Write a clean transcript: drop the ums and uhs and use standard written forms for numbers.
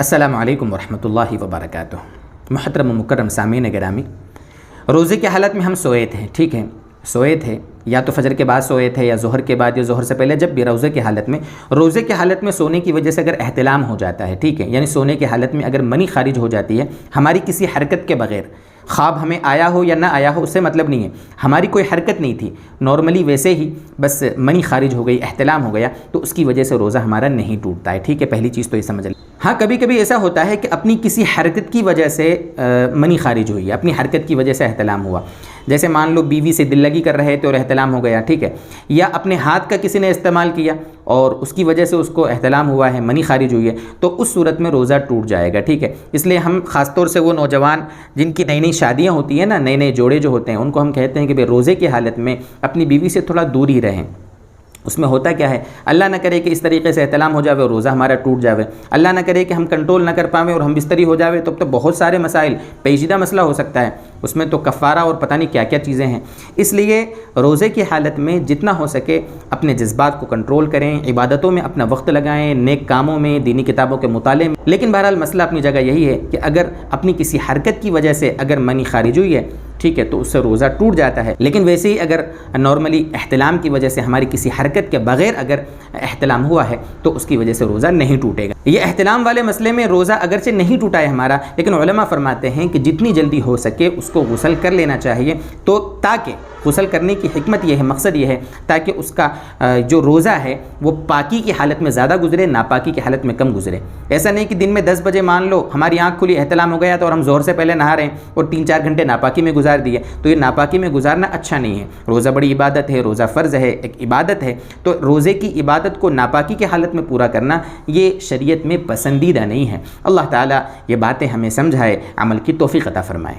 السلام علیکم ورحمۃ اللہ وبرکاتہ۔ محترم و مکرم سامعین گرامی، روزے کی حالت میں ہم سوئے تھے، ٹھیک ہے، سوئے تھے، یا تو فجر کے بعد سوئے تھے یا ظہر کے بعد یا ظہر سے پہلے، جب بھی روزے کی حالت میں سونے کی وجہ سے اگر احتلام ہو جاتا ہے، ٹھیک ہے، یعنی سونے کی حالت میں اگر منی خارج ہو جاتی ہے ہماری کسی حرکت کے بغیر، خواب ہمیں آیا ہو یا نہ آیا ہو اس سے مطلب نہیں ہے، ہماری کوئی حرکت نہیں تھی، نارملی ویسے ہی بس منی خارج ہو گئی، احتلام ہو گیا، تو اس کی وجہ سے روزہ ہمارا نہیں ٹوٹتا ہے، ٹھیک ہے، پہلی چیز تو یہ سمجھ لیں۔ ہاں، کبھی کبھی ایسا ہوتا ہے کہ اپنی کسی حرکت کی وجہ سے منی خارج ہوئی ہے، اپنی حرکت کی وجہ سے احتلام ہوا، جیسے مان لو بیوی سے دل لگی کر رہے تھے اور احتلام ہو گیا، ٹھیک ہے، یا اپنے ہاتھ کا کسی نے استعمال کیا اور اس کی وجہ سے اس کو احتلام ہوا ہے، منی خارج ہوئی ہے، تو اس صورت میں روزہ ٹوٹ جائے گا، ٹھیک ہے۔ اس لیے ہم خاص طور سے وہ نوجوان جن کی نئی نئی شادیاں ہوتی ہیں نا، نئے نئے جوڑے جو ہوتے ہیں، ان کو ہم کہتے ہیں کہ روزے کی حالت میں اپنی بیوی سے تھوڑا دور ہی رہیں۔ اس میں ہوتا کیا ہے، اللہ نہ کرے کہ اس طریقے سے احتلام ہو جاوے اور روزہ ہمارا ٹوٹ جاوے، اللہ نہ کرے کہ ہم کنٹرول نہ کر پاویں اور ہم بستری ہو جاوے، تو بہت سارے مسائل، پیچیدہ مسئلہ ہو سکتا ہے، اس میں تو کفارہ اور پتہ نہیں کیا کیا چیزیں ہیں۔ اس لیے روزے کی حالت میں جتنا ہو سکے اپنے جذبات کو کنٹرول کریں، عبادتوں میں اپنا وقت لگائیں، نیک کاموں میں، دینی کتابوں کے مطالعے میں، لیکن بہرحال مسئلہ اپنی جگہ یہی ہے کہ اگر اپنی کسی حرکت کی وجہ سے اگر منی خارج ہوئی ہے، ٹھیک ہے، تو اس سے روزہ ٹوٹ جاتا ہے، لیکن ویسے ہی اگر نارملی احتلام کی وجہ سے ہماری کسی حرکت کے بغیر اگر احتلام ہوا ہے تو اس کی وجہ سے روزہ نہیں ٹوٹے گا۔ یہ احتلام والے مسئلے میں روزہ اگرچہ نہیں ٹوٹا ہے ہمارا، لیکن علماء فرماتے ہیں کہ جتنی جلدی ہو سکے اس کو غسل کر لینا چاہیے، تو تاکہ غسل کرنے کی حکمت یہ ہے، مقصد یہ ہے تاکہ اس کا جو روزہ ہے وہ پاکی کی حالت میں زیادہ گزرے، ناپاکی کی حالت میں کم گزرے۔ ایسا نہیں کہ دن میں 10 بجے مان لو ہماری آنکھ کھلی، احتلام ہو گیا تو اور ہم ظہر سے پہلے نہا رہے ہیں اور 3-4 گھنٹے ناپاکی میں گزار دیے، تو یہ ناپاکی میں گزارنا اچھا نہیں ہے۔ روزہ بڑی عبادت ہے، روزہ فرض ہے، ایک عبادت ہے، تو روزے کی عبادت کو ناپاکی کی حالت میں پورا کرنا یہ شریعت میں پسندیدہ نہیں ہے۔ اللہ تعالیٰ یہ باتیں ہمیں سمجھائے، عمل کی توفیق عطا فرمائے۔